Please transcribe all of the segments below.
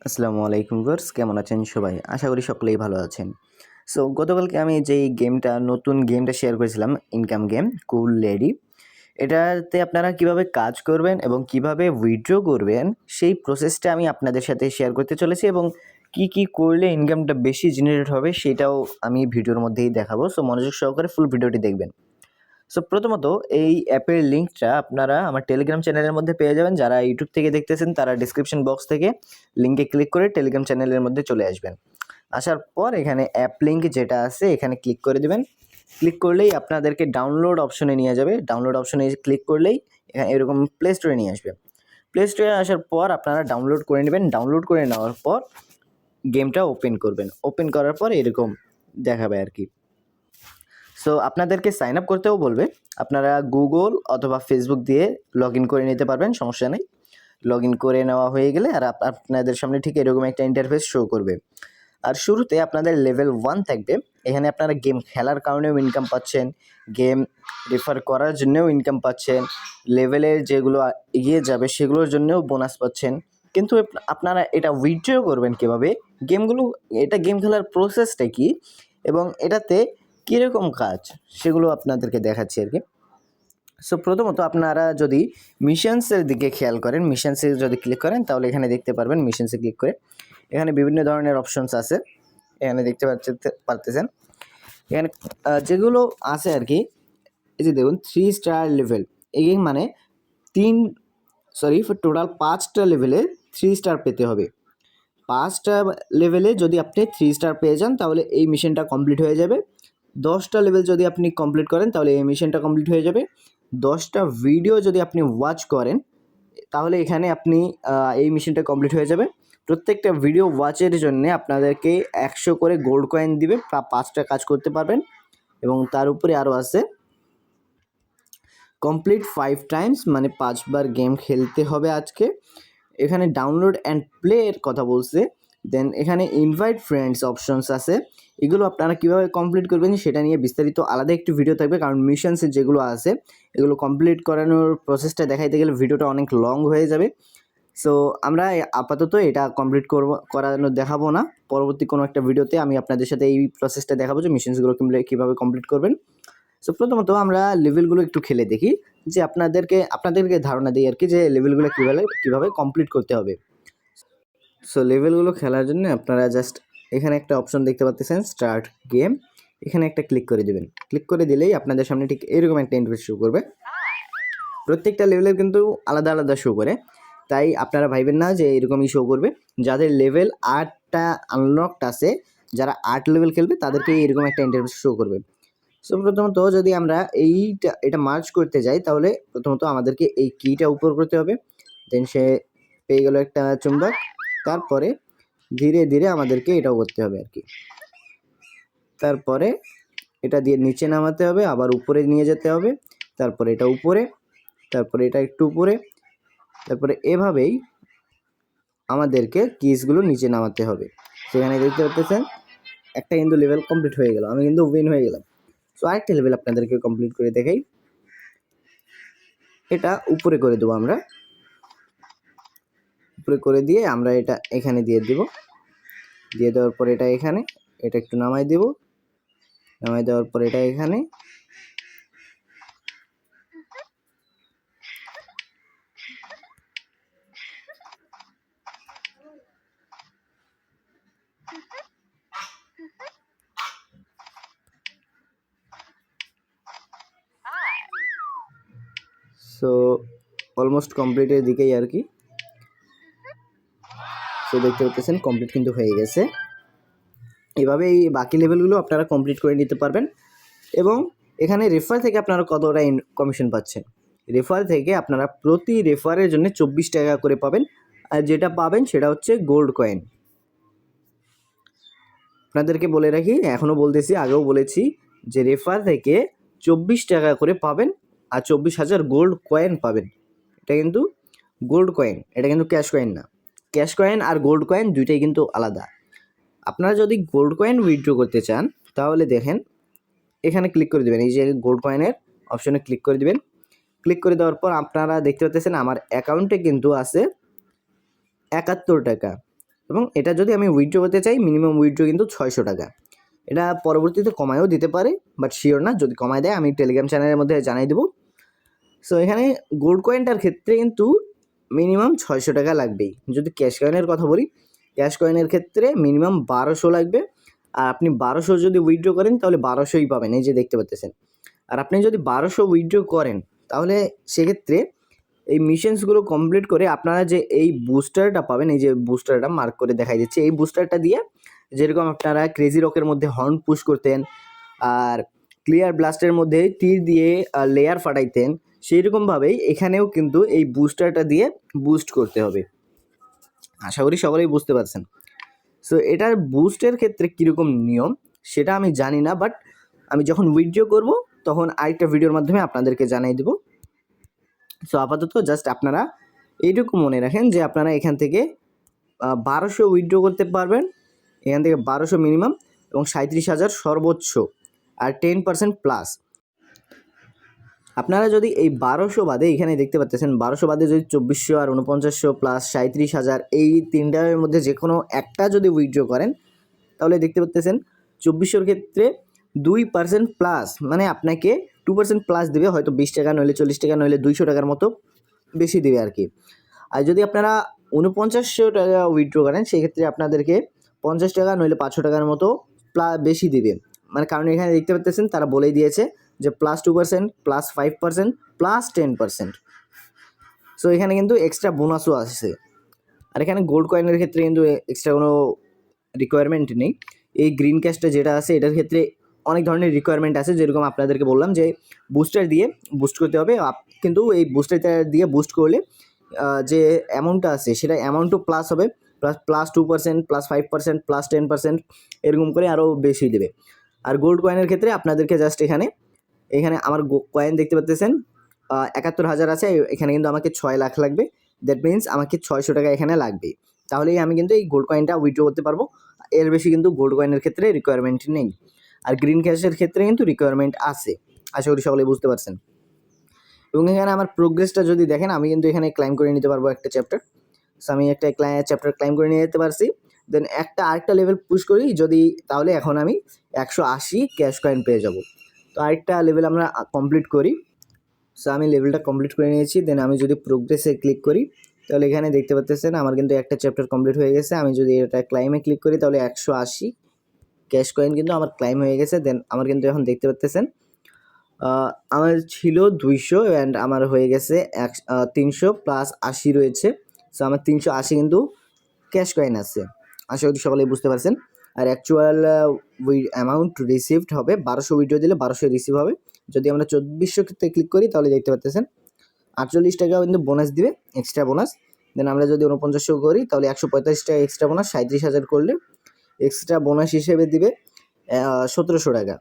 আসসালামু আলাইকুম ভিউয়ার্স, কেমন আছেন সবাই? আশা করি সকলেই ভালো আছেন। সো গতকালকে আমি যেই নতুন গেমটা শেয়ার করেছিলাম, ইনকাম গেম কুল লেডি। এটাতে আপনারা কিভাবে কাজ করবেন এবং কিভাবে উইথড্র করবেন সেই প্রসেসটা আমি আপনাদের সাথে শেয়ার করতে চলেছি এবং কি করলে ইনকামটা বেশি জেনারেট হবে সেটাও আমি ভিডিওর মধ্যেই দেখাবো। সো মনোযোগ সহকারে ফুল ভিডিওটি দেখবেন। সো প্রথমত এই অ্যাপের লিঙ্কটা আপনারা আমার টেলিগ্রাম চ্যানেলের মধ্যে পেয়ে যাবেন। যারা ইউটিউব থেকে দেখতেছেন তারা ডিসক্রিপশন বক্স থেকে লিঙ্কে ক্লিক করে টেলিগ্রাম চ্যানেলের মধ্যে চলে আসবেন। আসার পর এখানে অ্যাপ লিঙ্ক যেটা আছে এখানে ক্লিক করে দেবেন। ক্লিক করলেই আপনাদেরকে ডাউনলোড অপশনে নিয়ে যাবে। ডাউনলোড অপশনে ক্লিক করলেই এখানে এরকম প্লে স্টোরে নিয়ে আসবে। প্লে স্টোরে আসার পর আপনারা ডাউনলোড করে নেবেন। ডাউনলোড করে নেওয়ার পর গেমটা ওপেন করবেন। ওপেন করার পর এরকম দেখাবে আর কি। সো আপনাদেরকে সাইন আপ করতেও বলবে। আপনারা গুগল অথবা ফেসবুক দিয়ে লগ ইন করে নিতে পারবেন, সমস্যা নেই। লগ ইন করে নেওয়া হয়ে গেলে আর আপনাদের সামনে ঠিক এরকম একটা ইন্টারফেস শো করবে। আর শুরুতে আপনাদের লেভেল 1 থাকবে। এখানে আপনারা গেম খেলার কারণেও ইনকাম পাচ্ছেন, গেম রেফার করার জন্যও ইনকাম পাচ্ছেন, লেভেলের যেগুলো এগিয়ে যাবে সেগুলোর জন্যও বোনাস পাচ্ছেন। কিন্তু আপনারা এটা উইথড্র করবেন কীভাবে, এটা গেম খেলার প্রসেসটা কী এবং এটাতে কীরকম কাজ সেগুলো আপনাদেরকে দেখাচ্ছি আর কি। সো প্রথমত আপনারা যদি মিশনসের দিকে খেয়াল করেন, মিশনসে যদি ক্লিক করেন তাহলে এখানে দেখতে পারবেন। মিশনসে ক্লিক করে এখানে বিভিন্ন ধরনের অপশনস আছে, এখানে দেখতে পারতেছেন। এখানে যেগুলো আছে আর কি, এই যে দেখুন 3 স্টার লেভেল, এই মানে টোটাল 5টা লেভেলে 3 স্টার পেতে হবে। 5টা লেভেলে যদি আপনি 3 স্টার পেয়ে যান তাহলে এই মিশনটা কমপ্লিট হয়ে যাবে। 10টা লেভেল যদি আপনি কমপ্লিট করেন তাহলে এই মিশনটা কমপ্লিট হয়ে যাবে। 10টা ভিডিও যদি আপনি ওয়াচ করেন তাহলে এখানে আপনি এই মিশনটা কমপ্লিট হয়ে যাবে। প্রত্যেকটা ভিডিও ওয়াচের জন্য আপনাদেরকে 100 করে গোল্ড কয়েন দিবে, 5টা কাজ করতে পারবেন। এবং তার উপরে আরও আছে কমপ্লিট 5 টাইমস, মানে 5 বার গেম খেলতে হবে আজকে। এখানে ডাউনলোড অ্যান্ড প্লে এর কথা বলছে। দেন এখানে ইনভাইট ফ্রেন্ডস অপশনস আছে। এগুলো আপনারা কীভাবে কমপ্লিট করবেন সেটা নিয়ে বিস্তারিত আলাদা একটি ভিডিও থাকবে, কারণ মিশনসে যেগুলো আছে এগুলো কমপ্লিট করানোর প্রসেসটা দেখাইতে গেলে ভিডিওটা অনেক লং হয়ে যাবে। সো আমরা আপাতত এটা করানো দেখাবো না। পরবর্তী কোনো একটা ভিডিওতে আমি আপনাদের সাথে এই প্রসেসটা দেখাবো যে মিশনসগুলো কীভাবে কমপ্লিট করবেন। সো প্রথমত আমরা লেভেলগুলো একটু খেলে দেখি, যে আপনাদেরকে ধারণা দিই আর কি, যে লেভেলগুলো কীভাবে কমপ্লিট করতে হবে। সো লেভেলগুলো খেলার জন্য আপনারা জাস্ট এখানে একটা অপশন দেখতে পাচ্ছেন, স্টার্ট গেম। এখানে একটা ক্লিক করে দেবেন। ক্লিক করে দিলেই আপনাদের সামনে ঠিক এরকম একটা ইন্টারফেস শো করবে। প্রত্যেকটা লেভেলের কিন্তু আলাদা আলাদা শো করে, তাই আপনারা ভাইবেন না যে এরকমই শো করবে। যাদের লেভেল 8টা আনলকড আছে, যারা 8 লেভেল খেলবে তাদেরকে এরকম একটা ইন্টারফেস শো করবে। সো প্রথমত যদি আমরা এটা মার্জ করতে যাই তাহলে প্রথমত আমাদেরকে এই কিটা উপর করতে হবে। দেন সে পেয়ে গেল একটা চুম্বক। তারপরে ধীরে ধীরে আমাদেরকে এটাও করতে হবে আর কি। তারপরে এটা দিয়ে নিচে নামাতে হবে, আবার উপরে নিয়ে যেতে হবে, তারপরে এটা উপরে, তারপরে এটা একটু উপরে, তারপরে এভাবেই আমাদেরকে কিসগুলো নিচে নামাতে হবে। সেখানে দেখতে পাচ্ছেন একটা কিন্তু লেভেল কমপ্লিট হয়ে গেল, আমি কিন্তু উইন হয়ে গেলাম। সো আরেকটা লেভেল আপনাদেরকে কমপ্লিট করে দেখাই। এটা উপরে করে দেবো, আমরা উপরে করে দিয়ে আমরা এটা এখানে দিয়ে দেব। দিয়ে দেওয়ার পর এটা এখানে, এটা একটু নামাই দেব। নামাই দেওয়ার পর এটা এখানে, সো অলমোস্ট কমপ্লিটের দিকেই আর কি। সো দেখতে পাচ্ছেন কমপ্লিট কিন্তু হয়ে গেছে। এভাবে এই বাকি লেভেলগুলো আপনারা কমপ্লিট করে নিতে পারবেন। এবং এখানে রেফার থেকে আপনারা কতটা কমিশন পাচ্ছেন, রেফার থেকে আপনারা প্রতি রেফারের জন্য 24 টাকা করে পাবেন। আর যেটা পাবেন সেটা হচ্ছে গোল্ড কয়েন। আপনাদেরকে বলে রাখি, এখনও বলতেছি, আগেও বলেছি, যে রেফার থেকে 24 টাকা করে পাবেন আর 24,000 গোল্ড কয়েন পাবেন। এটা কিন্তু গোল্ড কয়েন, এটা কিন্তু ক্যাশ কয়েন না। ক্যাশ কয়েন আর গোল্ড কয়েন দুইটাই কিন্তু আলাদা। আপনারা যদি গোল্ড কয়েন উইথড্র করতে চান তাহলে দেখেন এখানে ক্লিক করে দেবেন, এই যে গোল্ড কয়েনের অপশনে ক্লিক করে দেবেন। ক্লিক করে দেওয়ার পর আপনারা দেখতে পাচ্ছেন আমার অ্যাকাউন্টে কিন্তু আছে 71 টাকা এবং এটা যদি আমি উইথড্র করতে চাই মিনিমাম উইথড্র কিন্তু 600 টাকা। এটা পরবর্তীতে কমায়ও দিতে পারে, বাট শিওর না। যদি কমায় দেয় আমি টেলিগ্রাম চ্যানেলের মধ্যে জানিয়ে দেবো। সো এখানে গোল্ড কয়েনটার ক্ষেত্রে কিন্তু মিনিমাম 600 টাকা লাগবেই। যদি ক্যাশ কয়েনের কথা বলি, ক্যাশ কয়েনের ক্ষেত্রে মিনিমাম 1200 লাগবে। আর আপনি 1200 যদি উইথড্র করেন তাহলে 1200ই পাবেন, এই যে দেখতে পাচ্ছেন। আর আপনি যদি 1200 উইথড্র করেন তাহলে সেক্ষেত্রে এই মিশনসগুলো কমপ্লিট করে আপনারা যে এই বুস্টারটা পাবেন, এই যে বুস্টারটা মার্ক করে দেখাই দিচ্ছে, এই বুস্টারটা দিয়ে যেরকম আপনারা ক্রেজি রকের মধ্যে হর্ন পুশ করতেন আর ক্লিয়ার ব্লাস্টের মধ্যে তীর দিয়ে লেয়ার ফাটাইতেন, সেই রকমভাবেই এখানেও কিন্তু এই বুস্টারটা দিয়ে বুস্ট করতে হবে। আশা করি সকলেই বুঝতে পারছেন। সো এটার বুস্টের ক্ষেত্রে কীরকম নিয়ম সেটা আমি জানি না, বাট আমি যখন উইথড্র করব তখন আরেকটা ভিডিওর মাধ্যমে আপনাদেরকে জানিয়ে দেবো। সো আপাতত জাস্ট আপনারা এইটুকু মনে রাখেন যে আপনারা এখান থেকে 1200 উইথড্র করতে পারবেন, এখান থেকে 1200 মিনিমাম এবং 37,000 সর্বোচ্চ, আর 10% প্লাস। আপনারা যদি এই 1200 বাদে, এখানে দেখতে পাচ্ছেন 1200 বাদে যদি 2400 আর 4900 প্লাস 37,000 এই তিনটার মধ্যে যে কোনো একটা যদি উইথড্র করেন তাহলে দেখতে পাচ্ছেন 2400-র ক্ষেত্রে 2% প্লাস, মানে আপনাকে 2% প্লাস দেবে, হয়তো 20 টাকা নইলে 40 টাকা নইলে 200 টাকার মতো বেশি দেবে আর কি। আর যদি আপনারা 4900 টাকা উইথড্র করেন সেক্ষেত্রে আপনাদেরকে 50 টাকা নইলে 500 টাকার মতো বেশি দেবে। মানে কারণ এখানে দেখতে পাচ্ছেন তারা বলেই দিয়েছে যে +2%, +5%, +10%। সো এখানে কিন্তু এক্সট্রা বোনাসও আসছে। আর এখানে গোল্ড কয়েনের ক্ষেত্রে কিন্তু এক্সট্রা কোনো রিকোয়ারমেন্ট নেই। এই গ্রিন ক্যাশটা যেটা আছে এটার ক্ষেত্রে অনেক ধরনের রিকোয়ারমেন্ট আছে, যেরকম আপনাদেরকে বললাম যে বুস্টার দিয়ে বুস্ট করতে হবে। কিন্তু এই বুস্টারটা দিয়ে বুস্ট করলে যে অ্যামাউন্টটা আছে সেটা অ্যামাউন্টও প্লাস হবে, +2%, +5%, +10%, এরকম করে আরও বেশি দেবে। আর গোল্ড কয়েনের ক্ষেত্রে আপনাদেরকে জাস্ট এখানে আমার কয়েন দেখতে পাচ্ছেন 71,000 আছে, এখানে কিন্তু আমাকে 6 লাখ লাগবে। দ্যাট মিনস আমাকে 600 টাকা এখানে লাগবে, তাহলেই আমি কিন্তু এই গোল্ড কয়েনটা উইথড্র করতে পারবো। এর বেশি কিন্তু গোল্ড কয়েনের ক্ষেত্রে রিকোয়ারমেন্ট নেই। আর গ্রিন ক্যাশের ক্ষেত্রে কিন্তু রিকোয়ারমেন্ট আছে, আশা করি সকলেই বুঝতে পারছেন। এবং এখানে আমার প্রোগ্রেসটা যদি দেখেন, আমি কিন্তু এখানে ক্লাইম করে নিতে পারবো একটা চ্যাপ্টার। সো আমি একটা চ্যাপ্টার ক্লাইম করে নিয়ে যেতে পারছি। দেন আরেকটা লেভেল পুশ করি যদি, তাহলে এখন আমি 180 ক্যাশ কয়েন পেয়ে যাব। তো আরেকটা লেভেল আমরা কমপ্লিট করি। সো আমি লেভেলটা কমপ্লিট করে নিয়েছি। দেন আমি যদি প্রোগ্রেসে ক্লিক করি তাহলে এখানে দেখতে পাচ্ছেন আমার কিন্তু একটা চ্যাপ্টার কমপ্লিট হয়ে গেছে। আমি যদি এটা ক্লাইমে ক্লিক করি তাহলে 180 ক্যাশ কয়েন কিন্তু আমার ক্লাইম হয়ে গেছে। দেন আমার কিন্তু এখন দেখতে পাচ্ছেন আমার ছিল 200 অ্যান্ড আমার হয়ে গেছে 300 প্লাস 80 রয়েছে। সো আমার 380 কিন্তু ক্যাশ কয়েন আছে, আশা করি সকলেই বুঝতে পারছেন। আর অ্যাকচুয়াল অ্যামাউন্ট রিসিভড হবে 1200 উইথড্র দিলে 1200 রিসিভ হবে। যদি আমরা 2400-তে ক্লিক করি তাহলে দেখতে পাচ্ছেন 48 টাকা কিন্তু বোনাস দিবে, এক্সট্রা বোনাস। দেন আমরা যদি 4900 করি তাহলে 145 টাকা এক্সট্রা বোনাস, 37,000 করলে এক্সট্রা বোনাস হিসেবে দিবে 1700 টাকা।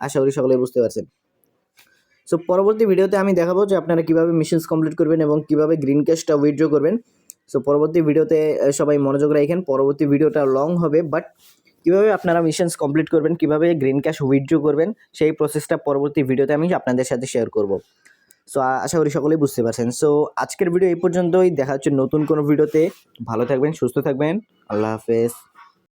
আশা করি সকলেই বুঝতে পারছেন। সো পরবর্তী ভিডিওতে আমি দেখাবো যে আপনারা কীভাবে মিশনস কমপ্লিট করবেন এবং কীভাবে গ্রিন ক্যাশটা উইথড্র করবেন। সো পরবর্তী ভিডিওতে সবাই মনোযোগ রাখেন, পরবর্তী ভিডিওটা লং হবে, বাট কীভাবে আপনারা মিশনস কমপ্লিট করবেন, কীভাবে গ্রিন ক্যাশ উইথড্র করবেন সেই প্রসেসটা পরবর্তী ভিডিওতে আমি আপনাদের সাথে শেয়ার করব। সো আশা করি সকলেই বুঝতে পারছেন। সো আজকের ভিডিও এই পর্যন্তই, দেখা হচ্ছে নতুন কোনো ভিডিওতে। ভালো থাকবেন, সুস্থ থাকবেন, আল্লাহ হাফেজ।